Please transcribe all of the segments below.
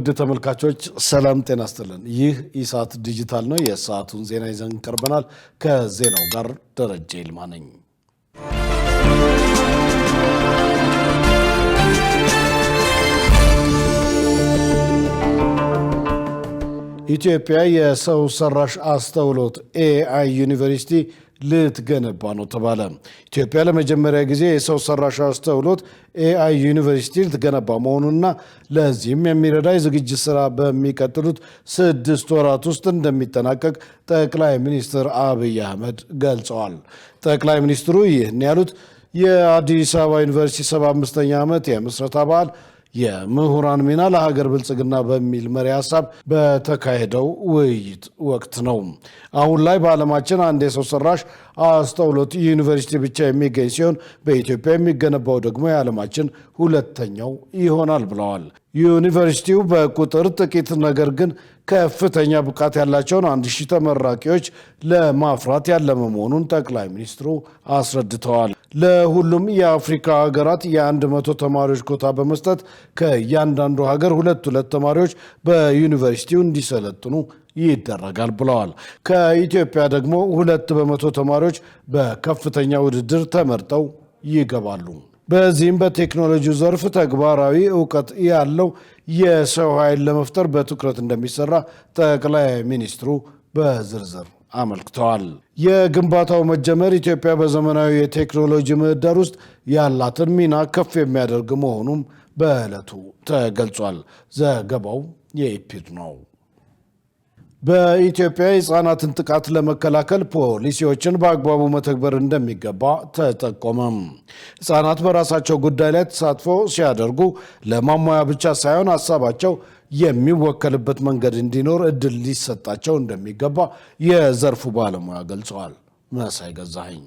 ውድ ተመልካቾች ሰላም ጤና ይስጥልን። ይህ ኢሳት ዲጂታል ነው። የሰዓቱን ዜና ይዘን ቀርበናል። ከዜናው ጋር ደረጀ ይልማ ነኝ። ኢትዮጵያ የሰው ሰራሽ አስተውሎት AI ዩኒቨርሲቲ ልትገነባ ነው ተባለ። ኢትዮጵያ ለመጀመሪያ ጊዜ የሰው ሰራሽ አስተውሎት AI ዩኒቨርሲቲ ልትገነባ መሆኑና ለዚህም የሚረዳ የዝግጅት ስራ በሚቀጥሉት 6 ወራት ውስጥ እንደሚጠናቀቅ ጠቅላይ ሚኒስትር አብይ አህመድ ገልጸዋል። ጠቅላይ ሚኒስትሩ ይህን ያሉት የአዲስ አበባ ዩኒቨርሲቲ 75ኛ ዓመት የምስረታ በዓል የምሁራን ሚና ለሀገር ብልጽግና በሚል መሪ ሐሳብ በተካሄደው ውይይት ወቅት ነው። አሁን ላይ በዓለማችን አንድ የሰው ሰራሽ አስተውሎት ዩኒቨርሲቲ ብቻ የሚገኝ ሲሆን በኢትዮጵያ የሚገነባው ደግሞ የዓለማችን ሁለተኛው ይሆናል ብለዋል። ዩኒቨርሲቲው በቁጥር ጥቂት ነገር ግን ከፍተኛ ብቃት ያላቸውን 1000 ተመራቂዎች ለማፍራት ያለመ መሆኑን ጠቅላይ ሚኒስትሩ አስረድተዋል። ለሁሉም የአፍሪካ ሀገራት የ100 ተማሪዎች ኮታ በመስጠት ከእያንዳንዱ ሀገር 2 ተማሪዎች በዩኒቨርሲቲው እንዲሰለጥኑ ይደረጋል ብለዋል። ከኢትዮጵያ ደግሞ 2% ተማሪዎች በከፍተኛ ውድድር ተመርጠው ይገባሉ። በዚህም በቴክኖሎጂው ዘርፍ ተግባራዊ ዕውቀት ያለው የሰው ኃይል ለመፍጠር በትኩረት እንደሚሰራ ጠቅላይ ሚኒስትሩ በዝርዝር አመልክተዋል። የግንባታው መጀመር ኢትዮጵያ በዘመናዊ የቴክኖሎጂ ምህዳር ውስጥ ያላትን ሚና ከፍ የሚያደርግ መሆኑም በዕለቱ ተገልጿል። ዘገባው የኢፒድ ነው። በኢትዮጵያ የሕፃናትን ጥቃት ለመከላከል ፖሊሲዎችን በአግባቡ መተግበር እንደሚገባ ተጠቆመ። ሕፃናት በራሳቸው ጉዳይ ላይ ተሳትፎ ሲያደርጉ ለማሟያ ብቻ ሳይሆን ሀሳባቸው የሚወከልበት መንገድ እንዲኖር እድል ሊሰጣቸው እንደሚገባ የዘርፉ ባለሙያ ገልጸዋል። መሳይ ገዛኸኝ።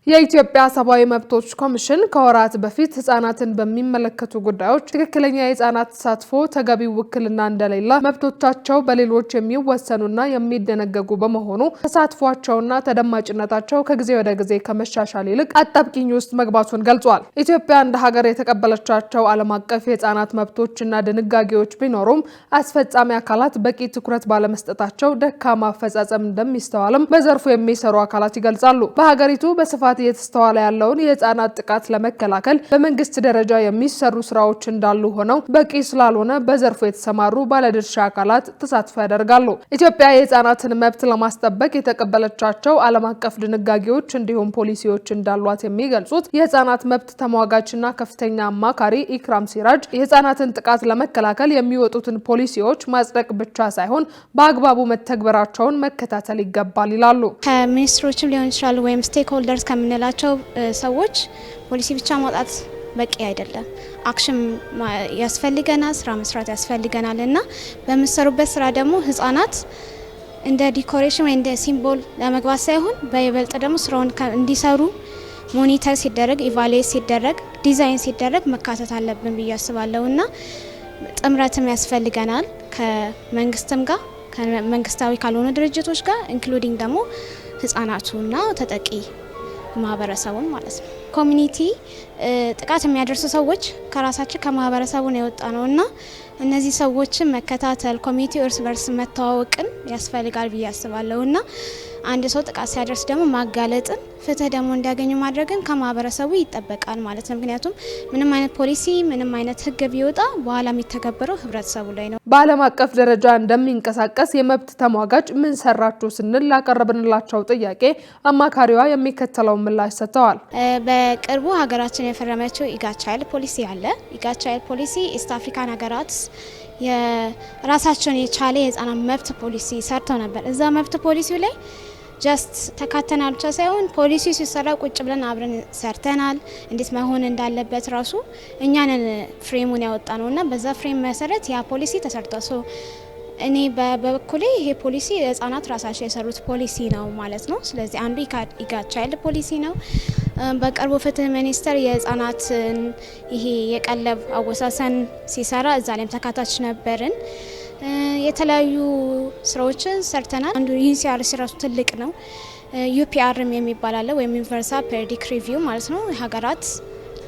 የኢትዮጵያ ሰብአዊ መብቶች ኮሚሽን ከወራት በፊት ህፃናትን በሚመለከቱ ጉዳዮች ትክክለኛ የህፃናት ተሳትፎ ተገቢ ውክልና እንደሌለ፣ መብቶቻቸው በሌሎች የሚወሰኑና የሚደነገጉ በመሆኑ ተሳትፏቸውና ተደማጭነታቸው ከጊዜ ወደ ጊዜ ከመሻሻል ይልቅ አጣብቂኝ ውስጥ መግባቱን ገልጿል። ኢትዮጵያ እንደ ሀገር የተቀበለቻቸው ዓለም አቀፍ የህፃናት መብቶችና ድንጋጌዎች ቢኖሩም አስፈጻሚ አካላት በቂ ትኩረት ባለመስጠታቸው ደካማ አፈጻጸም እንደሚስተዋልም በዘርፉ የሚሰሩ አካላት ይገልጻሉ። በሀገሪቱ በስፋት እየተስተዋለ ያለውን የህፃናት ጥቃት ለመከላከል በመንግስት ደረጃ የሚሰሩ ስራዎች እንዳሉ ሆነው በቂ ስላልሆነ በዘርፉ የተሰማሩ ባለድርሻ አካላት ተሳትፎ ያደርጋሉ። ኢትዮጵያ የህፃናትን መብት ለማስጠበቅ የተቀበለቻቸው ዓለም አቀፍ ድንጋጌዎች እንዲሁም ፖሊሲዎች እንዳሏት የሚገልጹት የህፃናት መብት ተሟጋችና ከፍተኛ አማካሪ ኢክራም ሲራጅ የህፃናትን ጥቃት ለመከላከል የሚወጡትን ፖሊሲዎች ማጽደቅ ብቻ ሳይሆን በአግባቡ መተግበራቸውን መከታተል ይገባል ይላሉ። ከሚኒስትሮችም ሊሆን ይችላል ወይም ስቴክሆልደርስ ከምንላቸው ሰዎች ፖሊሲ ብቻ ማውጣት በቂ አይደለም። አክሽን ያስፈልገናል፣ ስራ መስራት ያስፈልገናል እና በሚሰሩበት ስራ ደግሞ ህፃናት እንደ ዲኮሬሽን ወይ እንደ ሲምቦል ለመግባት ሳይሆን በይበልጥ ደግሞ ስራውን እንዲሰሩ ሞኒተር ሲደረግ፣ ኢቫሉዌት ሲደረግ፣ ዲዛይን ሲደረግ መካተት አለብን ብዬ አስባለሁ እና ጥምረትም ያስፈልገናል ከመንግስትም ጋር ከመንግስታዊ ካልሆኑ ድርጅቶች ጋር ኢንክሉዲንግ ደግሞ ህፃናቱና ተጠቂ ማህበረሰቡን ማለት ነው። ኮሚኒቲ ጥቃት የሚያደርሱ ሰዎች ከራሳችን ከማህበረሰቡ ነው የወጣ ነውና እነዚህ ሰዎችን መከታተል ኮሚኒቲ እርስ በርስ መተዋወቅን ያስፈልጋል ብዬ አስባለሁና አንድ ሰው ጥቃት ሲያደርስ ደግሞ ማጋለጥን ፍትህ ደግሞ እንዲያገኙ ማድረግን ከማህበረሰቡ ይጠበቃል ማለት ነው። ምክንያቱም ምንም አይነት ፖሊሲ ምንም አይነት ህግ ቢወጣ በኋላ የሚተገበረው ህብረተሰቡ ላይ ነው። በዓለም አቀፍ ደረጃ እንደሚንቀሳቀስ የመብት ተሟጋች ምን ሰራችሁ ስንል ላቀረብንላቸው ጥያቄ አማካሪዋ የሚከተለውን ምላሽ ሰጥተዋል። በቅርቡ ሀገራችን የፈረመችው ኢጋቻይልድ ፖሊሲ አለ። ኢጋቻይልድ ፖሊሲ ኢስት አፍሪካን ሀገራት የራሳቸውን የቻለ የህፃናት መብት ፖሊሲ ሰርተው ነበር። እዛ መብት ፖሊሲው ላይ ጀስት ተካተናል ብቻ ሳይሆን ፖሊሲ ሲሰራ ቁጭ ብለን አብረን ሰርተናል። እንዴት መሆን እንዳለበት ራሱ እኛንን ፍሬሙን ያወጣ ነውና በዛ ፍሬም መሰረት ያ ፖሊሲ ተሰርቷል። እኔ በበኩሌ ይሄ ፖሊሲ ህፃናት ራሳቸው የሰሩት ፖሊሲ ነው ማለት ነው። ስለዚህ አንዱ ኢጋቻይልድ ፖሊሲ ነው። በቅርቡ ፍትህ ሚኒስቴር የህፃናትን ይሄ የቀለብ አወሳሰን ሲሰራ እዛ ላይም ተካታች ነበርን። የተለያዩ ስራዎችን ሰርተናል። አንዱ ዩኒሲአርሲ ራሱ ትልቅ ነው። ዩፒአርም የሚባል አለ ወይም ዩኒቨርሳል ፔሪዮዲክ ሪቪው ማለት ነው። ሀገራት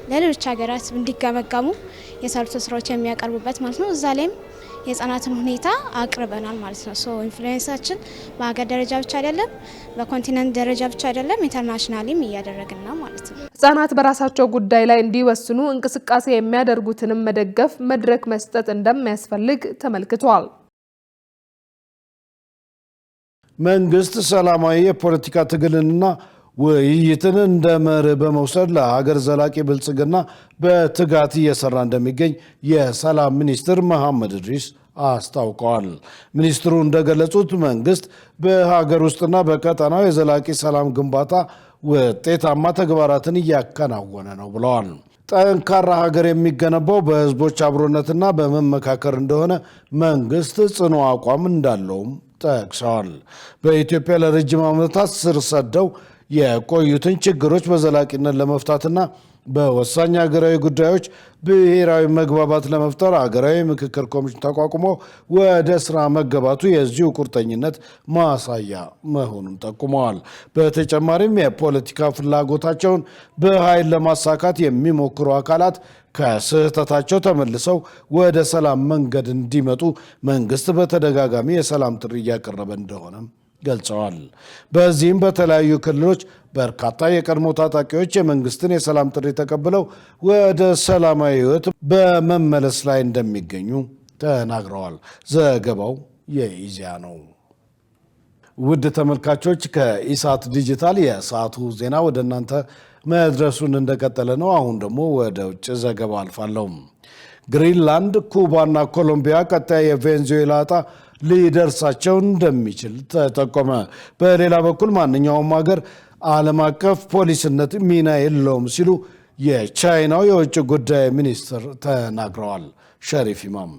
ለሌሎች ሀገራት እንዲገመገሙ የሰሩት ስራዎች የሚያቀርቡበት ማለት ነው። እዛ ላይም የህፃናትን ሁኔታ አቅርበናል ማለት ነው። ሶ ኢንፍሉዌንሳችን በሀገር ደረጃ ብቻ አይደለም፣ በኮንቲኔንት ደረጃ ብቻ አይደለም፣ ኢንተርናሽናሊም እያደረግን ነው ማለት ነው። ህጻናት በራሳቸው ጉዳይ ላይ እንዲወስኑ እንቅስቃሴ የሚያደርጉትንም መደገፍ፣ መድረክ መስጠት እንደሚያስፈልግ ተመልክቷል። መንግስት ሰላማዊ የፖለቲካ ትግልንና ውይይትን እንደ መርህ በመውሰድ ለሀገር ዘላቂ ብልጽግና በትጋት እየሰራ እንደሚገኝ የሰላም ሚኒስትር መሐመድ ኢድሪስ አስታውቀዋል። ሚኒስትሩ እንደገለጹት መንግስት በሀገር ውስጥና በቀጠናው የዘላቂ ሰላም ግንባታ ውጤታማ ተግባራትን እያከናወነ ነው ብለዋል። ጠንካራ ሀገር የሚገነባው በህዝቦች አብሮነትና በመመካከር እንደሆነ መንግስት ጽኑ አቋም እንዳለውም ጠቅሰዋል። በኢትዮጵያ ለረጅም ዓመታት ስር ሰደው የቆዩትን ችግሮች በዘላቂነት ለመፍታትና በወሳኝ ሀገራዊ ጉዳዮች ብሔራዊ መግባባት ለመፍጠር ሀገራዊ ምክክር ኮሚሽን ተቋቁሞ ወደ ስራ መገባቱ የዚሁ ቁርጠኝነት ማሳያ መሆኑን ጠቁመዋል። በተጨማሪም የፖለቲካ ፍላጎታቸውን በኃይል ለማሳካት የሚሞክሩ አካላት ከስህተታቸው ተመልሰው ወደ ሰላም መንገድ እንዲመጡ መንግስት በተደጋጋሚ የሰላም ጥሪ እያቀረበ እንደሆነ ገልጸዋል። በዚህም በተለያዩ ክልሎች በርካታ የቀድሞ ታጣቂዎች የመንግስትን የሰላም ጥሪ ተቀብለው ወደ ሰላማዊ ህይወት በመመለስ ላይ እንደሚገኙ ተናግረዋል። ዘገባው የኢዜአ ነው። ውድ ተመልካቾች ከኢሳት ዲጂታል የሰዓቱ ዜና ወደ እናንተ መድረሱን እንደቀጠለ ነው። አሁን ደግሞ ወደ ውጭ ዘገባ አልፋለሁ። ግሪንላንድ፣ ኩባና ኮሎምቢያ ቀጣይ የቬንዙዌላ ዕጣ ሊደርሳቸው እንደሚችል ተጠቆመ። በሌላ በኩል ማንኛውም ሀገር ዓለም አቀፍ ፖሊስነት ሚና የለውም ሲሉ የቻይናው የውጭ ጉዳይ ሚኒስትር ተናግረዋል። ሸሪፍ ኢማም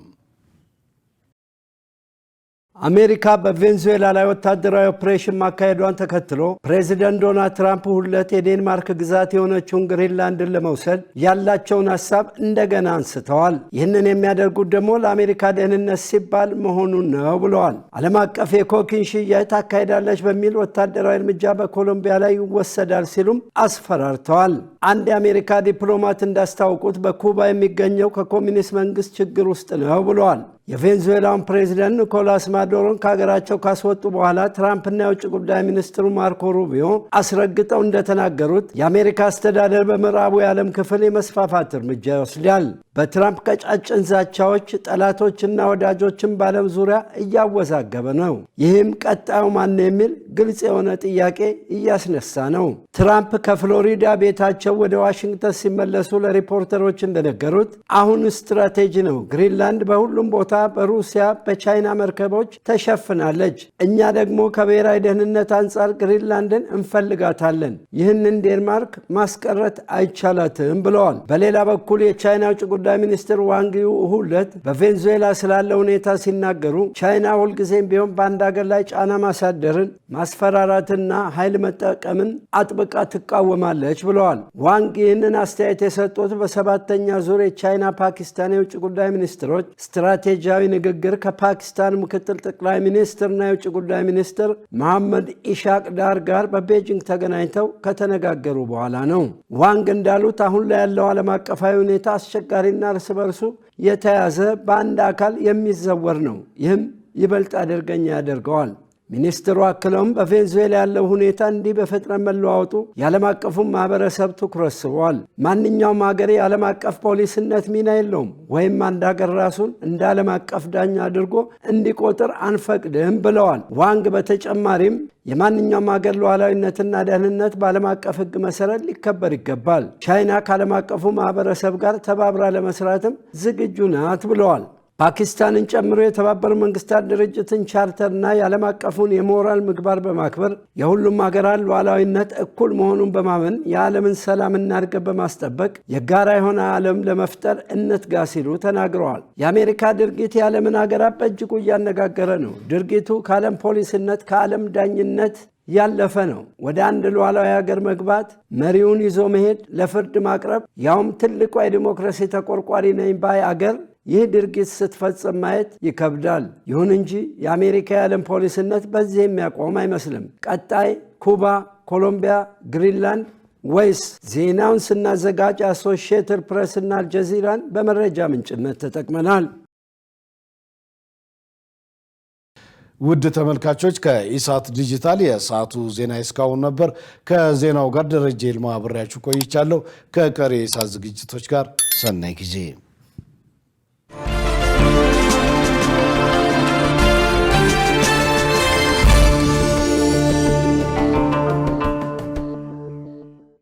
አሜሪካ በቬንዙዌላ ላይ ወታደራዊ ኦፕሬሽን ማካሄዷን ተከትሎ ፕሬዚደንት ዶናልድ ትራምፕ ሁለት የዴንማርክ ግዛት የሆነችውን ግሪንላንድን ለመውሰድ ያላቸውን ሐሳብ እንደገና አንስተዋል። ይህንን የሚያደርጉት ደግሞ ለአሜሪካ ደህንነት ሲባል መሆኑን ነው ብለዋል። ዓለም አቀፍ የኮኪን ሽያጭ ታካሄዳለች በሚል ወታደራዊ እርምጃ በኮሎምቢያ ላይ ይወሰዳል ሲሉም አስፈራርተዋል። አንድ የአሜሪካ ዲፕሎማት እንዳስታወቁት በኩባ የሚገኘው ከኮሚኒስት መንግስት ችግር ውስጥ ነው ብለዋል። የቬንዙዌላውን ፕሬዚደንት ኒኮላስ ማዱሮን ከሀገራቸው ካስወጡ በኋላ ትራምፕና የውጭ ጉዳይ ሚኒስትሩ ማርኮ ሩቢዮ አስረግጠው እንደተናገሩት የአሜሪካ አስተዳደር በምዕራቡ የዓለም ክፍል የመስፋፋት እርምጃ ይወስዳል። በትራምፕ ቀጫጭን ዛቻዎች ጠላቶችና ወዳጆችን በዓለም ዙሪያ እያወዛገበ ነው። ይህም ቀጣዩ ማን የሚል ግልጽ የሆነ ጥያቄ እያስነሳ ነው። ትራምፕ ከፍሎሪዳ ቤታቸው ወደ ዋሽንግተን ሲመለሱ ለሪፖርተሮች እንደነገሩት አሁን ስትራቴጂ ነው። ግሪንላንድ በሁሉም ቦታ በሩሲያ በቻይና መርከቦች ተሸፍናለች። እኛ ደግሞ ከብሔራዊ ደህንነት አንጻር ግሪንላንድን እንፈልጋታለን። ይህንን ዴንማርክ ማስቀረት አይቻላትም ብለዋል። በሌላ በኩል የቻይና ውጭ ጉዳይ ሚኒስትር ዋንግ ዩ እሁድ በቬንዙዌላ ስላለ ሁኔታ ሲናገሩ ቻይና ሁልጊዜም ቢሆን በአንድ ሀገር ላይ ጫና ማሳደርን፣ ማስፈራራትና ኃይል መጠቀምን አጥብቃ ትቃወማለች ብለዋል። ዋንግ ይህንን አስተያየት የሰጡት በሰባተኛ ዙር የቻይና ፓኪስታን የውጭ ጉዳይ ሚኒስትሮች ስትራቴጂያዊ ንግግር ከፓኪስታን ምክትል ጠቅላይ ሚኒስትርና የውጭ ጉዳይ ሚኒስትር መሐመድ ኢሻቅ ዳር ጋር በቤጂንግ ተገናኝተው ከተነጋገሩ በኋላ ነው። ዋንግ እንዳሉት አሁን ላይ ያለው ዓለም አቀፋዊ ሁኔታ አስቸጋሪና እርስ በርሱ የተያዘ በአንድ አካል የሚዘወር ነው። ይህም ይበልጥ አደገኛ ያደርገዋል። ሚኒስትሩ አክለውም በቬንዙዌላ ያለው ሁኔታ እንዲህ በፍጥነት መለዋወጡ የዓለም አቀፉን ማህበረሰብ ትኩረት ስቧል። ማንኛውም ሀገር የዓለም አቀፍ ፖሊስነት ሚና የለውም ወይም አንድ ሀገር ራሱን እንደ ዓለም አቀፍ ዳኛ አድርጎ እንዲቆጥር አንፈቅድም ብለዋል። ዋንግ በተጨማሪም የማንኛውም ሀገር ሉዓላዊነትና ደህንነት በዓለም አቀፍ ሕግ መሰረት ሊከበር ይገባል። ቻይና ከዓለም አቀፉ ማህበረሰብ ጋር ተባብራ ለመስራትም ዝግጁ ናት ብለዋል። ፓኪስታንን ጨምሮ የተባበሩት መንግስታት ድርጅትን ቻርተርና የዓለም አቀፉን የሞራል ምግባር በማክበር የሁሉም ሀገራት ሉዓላዊነት እኩል መሆኑን በማመን የዓለምን ሰላምና እድገት በማስጠበቅ የጋራ የሆነ ዓለም ለመፍጠር እንትጋ ሲሉ ተናግረዋል። የአሜሪካ ድርጊት የዓለምን ሀገራት በእጅጉ እያነጋገረ ነው። ድርጊቱ ከዓለም ፖሊስነት፣ ከዓለም ዳኝነት ያለፈ ነው። ወደ አንድ ሉዓላዊ ሀገር መግባት፣ መሪውን ይዞ መሄድ፣ ለፍርድ ማቅረብ፣ ያውም ትልቋ የዲሞክራሲ ተቆርቋሪ ነኝ ባይ አገር ይህ ድርጊት ስትፈጽም ማየት ይከብዳል። ይሁን እንጂ የአሜሪካ የዓለም ፖሊስነት በዚህ የሚያቆም አይመስልም። ቀጣይ ኩባ፣ ኮሎምቢያ፣ ግሪንላንድ ወይስ ዜናውን ስናዘጋጅ አሶሺየትድ ፕሬስ እና አልጀዚራን በመረጃ ምንጭነት ተጠቅመናል? ውድ ተመልካቾች ከኢሳት ዲጂታል የሰዓቱ ዜና እስካሁን ነበር። ከዜናው ጋር ደረጀ ይልማ አብሬያችሁ ቆይቻለሁ። ከቀሪ የኢሳት ዝግጅቶች ጋር ሰናይ ጊዜ